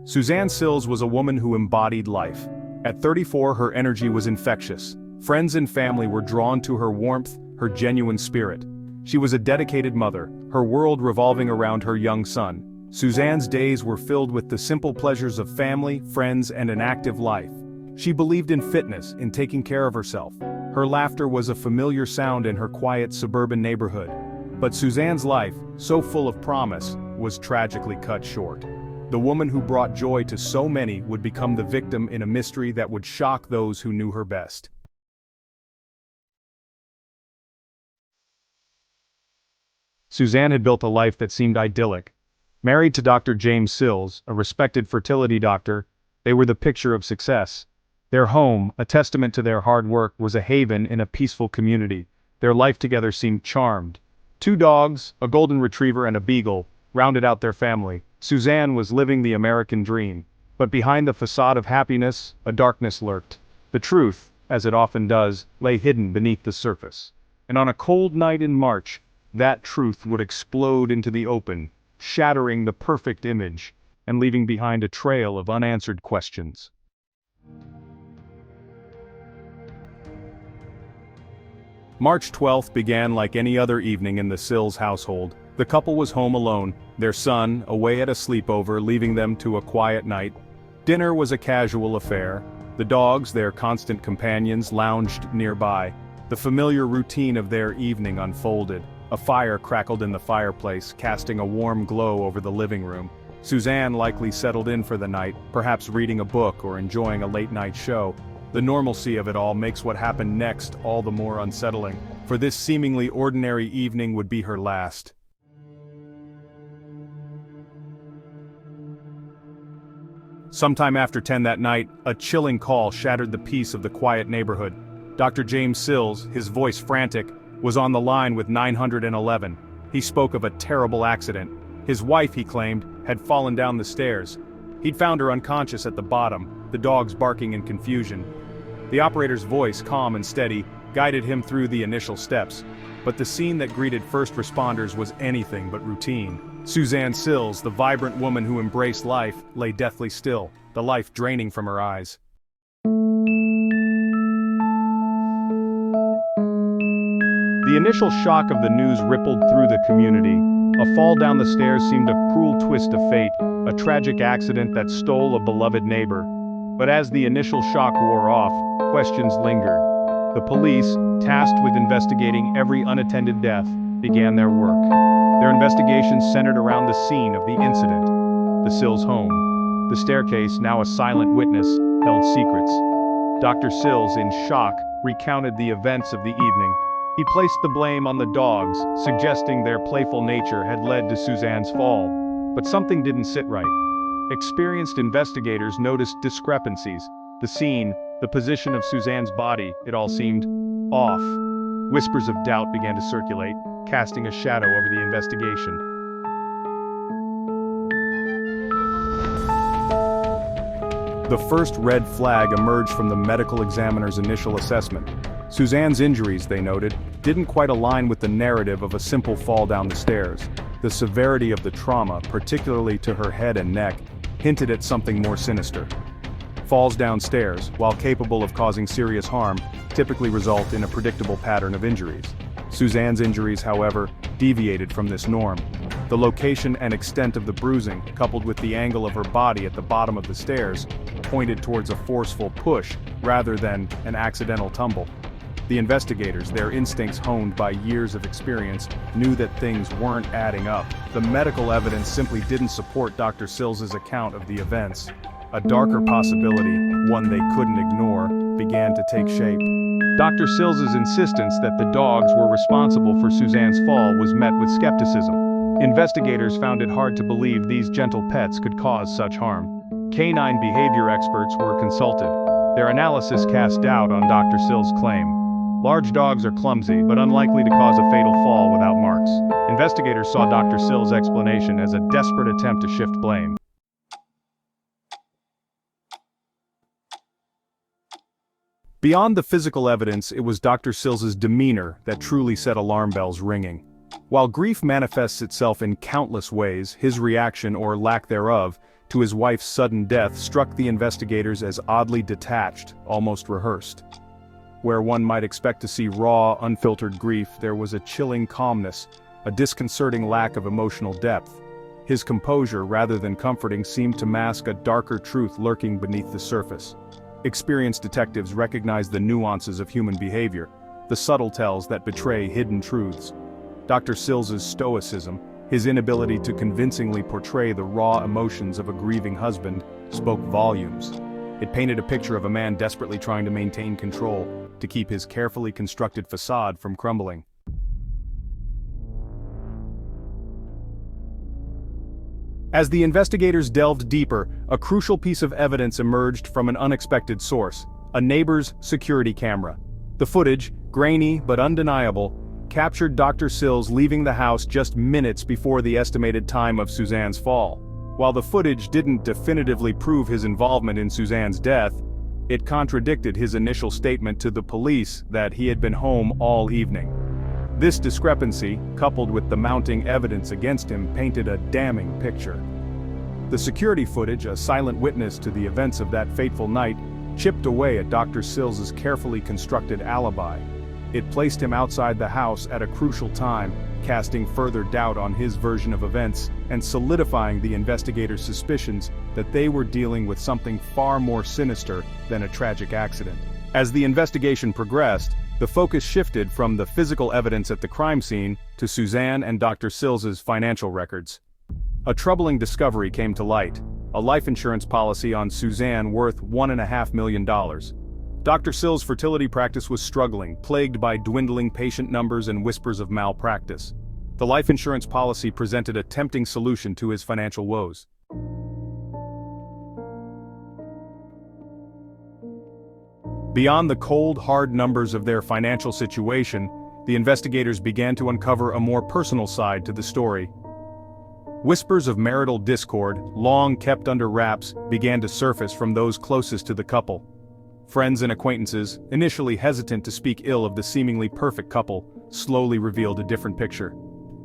Susann Sills was a woman who embodied life. At 34, her energy was infectious. Friends and family were drawn to her warmth, her genuine spirit. She was a dedicated mother, her world revolving around her young son. Susann's days were filled with the simple pleasures of family, friends, and an active life. She believed in fitness, in taking care of herself. Her laughter was a familiar sound in her quiet suburban neighborhood. But Susann's life, so full of promise, was tragically cut short. The woman who brought joy to so many would become the victim in a mystery that would shock those who knew her best. Susann had built a life that seemed idyllic. Married to Dr. James Sills, a respected fertility doctor, they were the picture of success. Their home, a testament to their hard work, was a haven in a peaceful community. Their life together seemed charmed. 2 dogs, a golden retriever and a beagle, rounded out their family. Susann was living the American dream. But behind the facade of happiness, a darkness lurked. The truth, as it often does, lay hidden beneath the surface. And on a cold night in March, that truth would explode into the open, shattering the perfect image, and leaving behind a trail of unanswered questions. March 12th began like any other evening in the Sills household. The couple was home alone, their son away at a sleepover, leaving them to a quiet night. Dinner was a casual affair. The dogs, their constant companions, lounged nearby. The familiar routine of their evening unfolded. A fire crackled in the fireplace, casting a warm glow over the living room. Susann likely settled in for the night, perhaps reading a book or enjoying a late-night show. The normalcy of it all makes what happened next all the more unsettling, for this seemingly ordinary evening would be her last. Sometime after 10 that night, a chilling call shattered the peace of the quiet neighborhood. Dr. James Sills, his voice frantic, was on the line with 911. He spoke of a terrible accident. His wife, he claimed, had fallen down the stairs. He'd found her unconscious at the bottom, the dogs barking in confusion. The operator's voice, calm and steady, guided him through the initial steps. But the scene that greeted first responders was anything but routine. Susann Sills, the vibrant woman who embraced life, lay deathly still, the life draining from her eyes. The initial shock of the news rippled through the community. A fall down the stairs seemed a cruel twist of fate, a tragic accident that stole a beloved neighbor. But as the initial shock wore off, questions lingered. The police, tasked with investigating every unattended death, began their work. Their investigations centered around the scene of the incident, the Sills home. The staircase, now a silent witness, held secrets. Dr. Sills, in shock, recounted the events of the evening. He placed the blame on the dogs, suggesting their playful nature had led to Susann's fall. But something didn't sit right. Experienced investigators noticed discrepancies. The scene, the position of Susann's body, it all seemed off. Whispers of doubt began to circulate, casting a shadow over the investigation. The first red flag emerged from the medical examiner's initial assessment. Susann's injuries, they noted, didn't quite align with the narrative of a simple fall down the stairs. The severity of the trauma, particularly to her head and neck, hinted at something more sinister. Falls downstairs, while capable of causing serious harm, typically result in a predictable pattern of injuries. Susann's injuries, however, deviated from this norm. The location and extent of the bruising, coupled with the angle of her body at the bottom of the stairs, pointed towards a forceful push rather than an accidental tumble. The investigators, their instincts honed by years of experience, knew that things weren't adding up. The medical evidence simply didn't support Dr. Sills' account of the events. A darker possibility, one they couldn't ignore, began to take shape. Dr. Sills' insistence that the dogs were responsible for Susann's fall was met with skepticism. Investigators found it hard to believe these gentle pets could cause such harm. Canine behavior experts were consulted. Their analysis cast doubt on Dr. Sills' claim. Large dogs are clumsy, but unlikely to cause a fatal fall without marks. Investigators saw Dr. Sills' explanation as a desperate attempt to shift blame. Beyond the physical evidence, it was Dr. Sills' demeanor that truly set alarm bells ringing. While grief manifests itself in countless ways, his reaction, or lack thereof, to his wife's sudden death struck the investigators as oddly detached, almost rehearsed. Where one might expect to see raw, unfiltered grief, there was a chilling calmness, a disconcerting lack of emotional depth. His composure, rather than comforting, seemed to mask a darker truth lurking beneath the surface. Experienced detectives recognized the nuances of human behavior, the subtle tells that betray hidden truths. Dr. Sills's stoicism, his inability to convincingly portray the raw emotions of a grieving husband, spoke volumes. It painted a picture of a man desperately trying to maintain control, to keep his carefully constructed facade from crumbling. As the investigators delved deeper, a crucial piece of evidence emerged from an unexpected source: a neighbor's security camera. The footage, grainy but undeniable, captured Dr. Sills leaving the house just minutes before the estimated time of Susann's fall. While the footage didn't definitively prove his involvement in Susann's death, it contradicted his initial statement to the police that he had been home all evening. This discrepancy, coupled with the mounting evidence against him, painted a damning picture. The security footage, a silent witness to the events of that fateful night, chipped away at Dr. Sills's carefully constructed alibi. It placed him outside the house at a crucial time, casting further doubt on his version of events and solidifying the investigators' suspicions that they were dealing with something far more sinister than a tragic accident. As the investigation progressed, the focus shifted from the physical evidence at the crime scene to Susann and Dr. Sills's financial records. A troubling discovery came to light: a life insurance policy on Susann worth $1.5 million. Dr. Sills' fertility practice was struggling, plagued by dwindling patient numbers and whispers of malpractice. The life insurance policy presented a tempting solution to his financial woes. Beyond the cold, hard numbers of their financial situation, the investigators began to uncover a more personal side to the story. Whispers of marital discord, long kept under wraps, began to surface from those closest to the couple. Friends and acquaintances, initially hesitant to speak ill of the seemingly perfect couple, slowly revealed a different picture.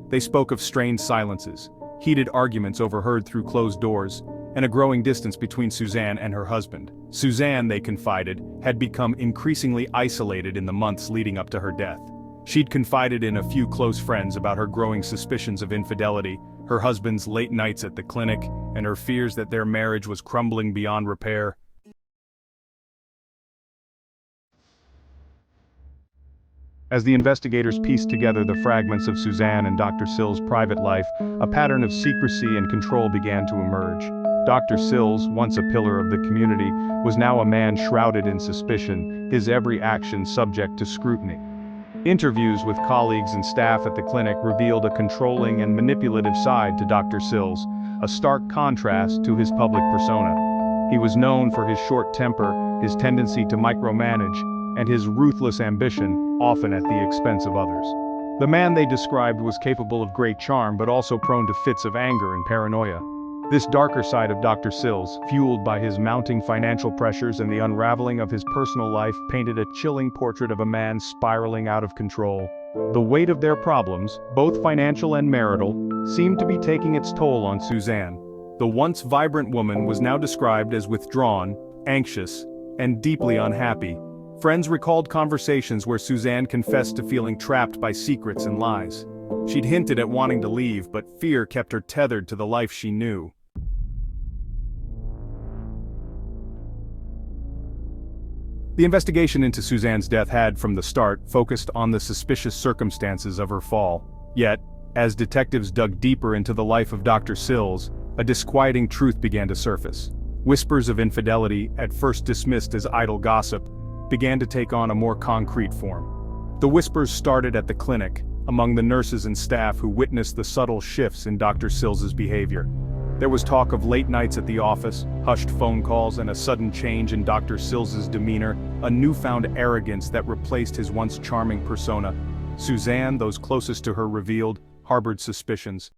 They spoke of strained silences, heated arguments overheard through closed doors, and a growing distance between Susann and her husband. Susann, they confided, had become increasingly isolated in the months leading up to her death. She'd confided in a few close friends about her growing suspicions of infidelity, her husband's late nights at the clinic, and her fears that their marriage was crumbling beyond repair. As the investigators pieced together the fragments of Susann and Dr. Sills' private life, a pattern of secrecy and control began to emerge. Dr. Sills, once a pillar of the community, was now a man shrouded in suspicion, his every action subject to scrutiny. Interviews with colleagues and staff at the clinic revealed a controlling and manipulative side to Dr. Sills, a stark contrast to his public persona. He was known for his short temper, his tendency to micromanage, and his ruthless ambition, often at the expense of others. The man they described was capable of great charm but also prone to fits of anger and paranoia. This darker side of Dr. Sills, fueled by his mounting financial pressures and the unraveling of his personal life, painted a chilling portrait of a man spiraling out of control. The weight of their problems, both financial and marital, seemed to be taking its toll on Susann. The once vibrant woman was now described as withdrawn, anxious, and deeply unhappy. Friends recalled conversations where Susann confessed to feeling trapped by secrets and lies. She'd hinted at wanting to leave, but fear kept her tethered to the life she knew. The investigation into Susann's death had, from the start, focused on the suspicious circumstances of her fall. Yet, as detectives dug deeper into the life of Dr. Sills, a disquieting truth began to surface. Whispers of infidelity, at first dismissed as idle gossip, began to take on a more concrete form. The whispers started at the clinic, among the nurses and staff who witnessed the subtle shifts in Dr. Sills's behavior. There was talk of late nights at the office, hushed phone calls, and a sudden change in Dr. Sills's demeanor, a newfound arrogance that replaced his once charming persona. Susann, those closest to her revealed, harbored suspicions.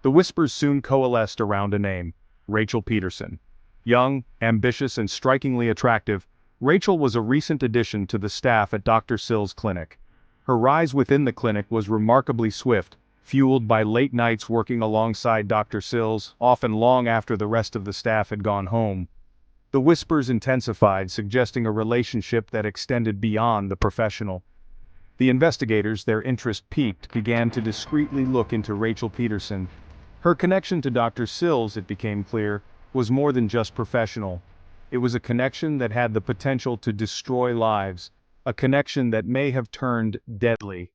The whispers soon coalesced around a name: Rachel Peterson. Young, ambitious, and strikingly attractive, Rachel was a recent addition to the staff at Dr. Sills' clinic. Her rise within the clinic was remarkably swift, fueled by late nights working alongside Dr. Sills, often long after the rest of the staff had gone home. The whispers intensified, suggesting a relationship that extended beyond the professional. The investigators, their interest piqued, began to discreetly look into Rachel Peterson. Her connection to Dr. Sills, it became clear, was more than just professional. It was a connection that had the potential to destroy lives, a connection that may have turned deadly.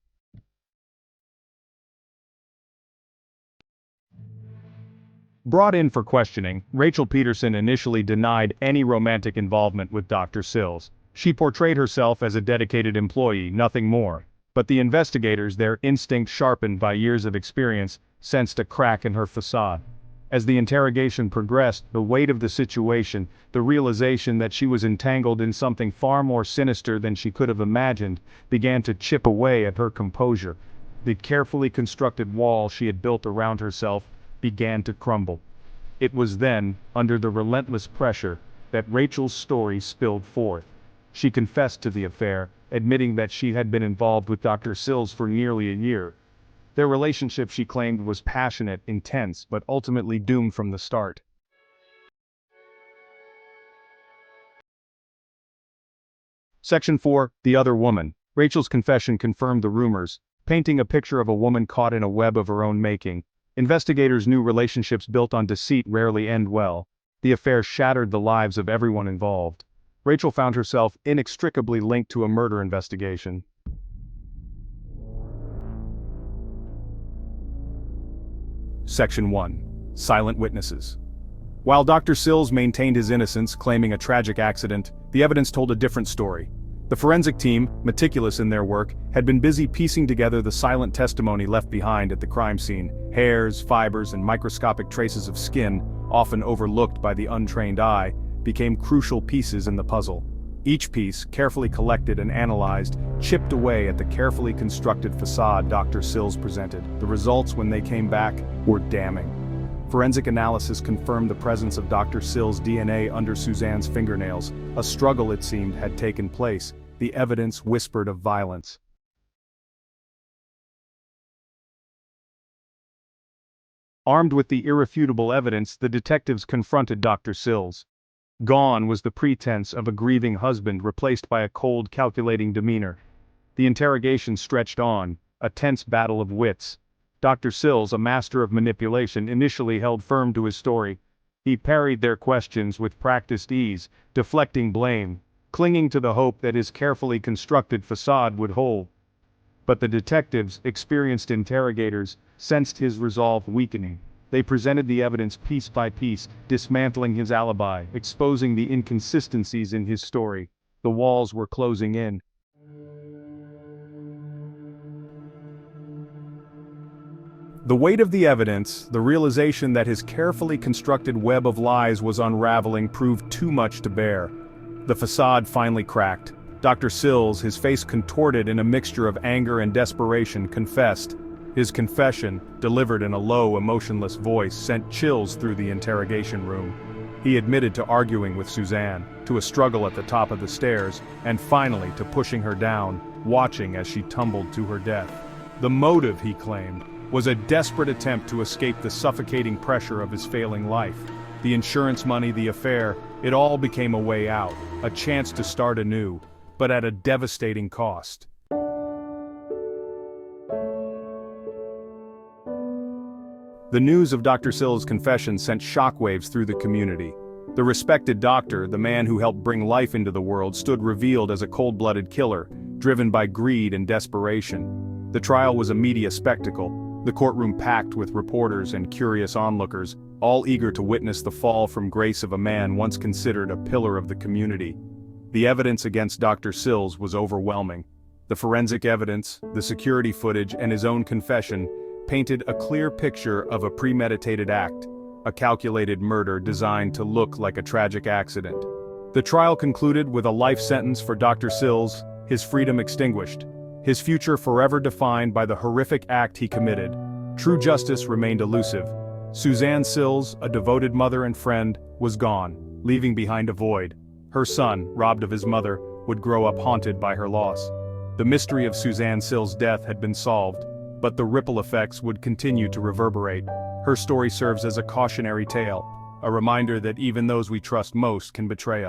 Brought in for questioning, Rachel Peterson initially denied any romantic involvement with Dr. Sills. She portrayed herself as a dedicated employee, nothing more. But the investigators, their instinct sharpened by years of experience, sensed a crack in her facade. As the interrogation progressed, the weight of the situation, the realization that she was entangled in something far more sinister than she could have imagined, began to chip away at her composure. The carefully constructed wall she had built around herself began to crumble. It was then, under the relentless pressure, that Rachel's story spilled forth. She confessed to the affair, admitting that she had been involved with Dr. Sills for nearly a year. Their relationship, she claimed, was passionate, intense, but ultimately doomed from the start. Section 4. The Other Woman. Rachel's confession confirmed the rumors, painting a picture of a woman caught in a web of her own making. Investigators knew relationships built on deceit rarely end well. The affair shattered the lives of everyone involved. Rachel found herself inextricably linked to a murder investigation. Section 1. Silent Witnesses. While Dr. Sills maintained his innocence, claiming a tragic accident, the evidence told a different story. The forensic team, meticulous in their work, had been busy piecing together the silent testimony left behind at the crime scene. Hairs, fibers, and microscopic traces of skin, often overlooked by the untrained eye, became crucial pieces in the puzzle. Each piece, carefully collected and analyzed, chipped away at the carefully constructed facade Dr. Sills presented. The results, when they came back, were damning. Forensic analysis confirmed the presence of Dr. Sills' DNA under Susann's fingernails. A struggle, it seemed, had taken place. The evidence whispered of violence. Armed with the irrefutable evidence, the detectives confronted Dr. Sills. Gone was the pretense of a grieving husband, replaced by a cold, calculating demeanor. The interrogation stretched on, a tense battle of wits. Dr. Sills, a master of manipulation, initially held firm to his story. He parried their questions with practiced ease, deflecting blame, clinging to the hope that his carefully constructed facade would hold. But the detectives, experienced interrogators, sensed his resolve weakening. They presented the evidence piece by piece, dismantling his alibi, exposing the inconsistencies in his story. The walls were closing in. The weight of the evidence, the realization that his carefully constructed web of lies was unraveling, proved too much to bear. The facade finally cracked. Dr. Sills, his face contorted in a mixture of anger and desperation, confessed. His confession, delivered in a low, emotionless voice, sent chills through the interrogation room. He admitted to arguing with Susann, to a struggle at the top of the stairs, and finally to pushing her down, watching as she tumbled to her death. The motive, he claimed, was a desperate attempt to escape the suffocating pressure of his failing life. The insurance money, the affair, it all became a way out, a chance to start anew, but at a devastating cost. The news of Dr. Sills' confession sent shockwaves through the community. The respected doctor, the man who helped bring life into the world, stood revealed as a cold-blooded killer, driven by greed and desperation. The trial was a media spectacle, the courtroom packed with reporters and curious onlookers, all eager to witness the fall from grace of a man once considered a pillar of the community. The evidence against Dr. Sills was overwhelming. The forensic evidence, the security footage, and his own confession painted a clear picture of a premeditated act, a calculated murder designed to look like a tragic accident. The trial concluded with a life sentence for Dr. Sills, his freedom extinguished, his future forever defined by the horrific act he committed. True justice remained elusive. Susann Sills, a devoted mother and friend, was gone, leaving behind a void. Her son, robbed of his mother, would grow up haunted by her loss. The mystery of Susann Sills' death had been solved. But the ripple effects would continue to reverberate. Her story serves as a cautionary tale, a reminder that even those we trust most can betray us.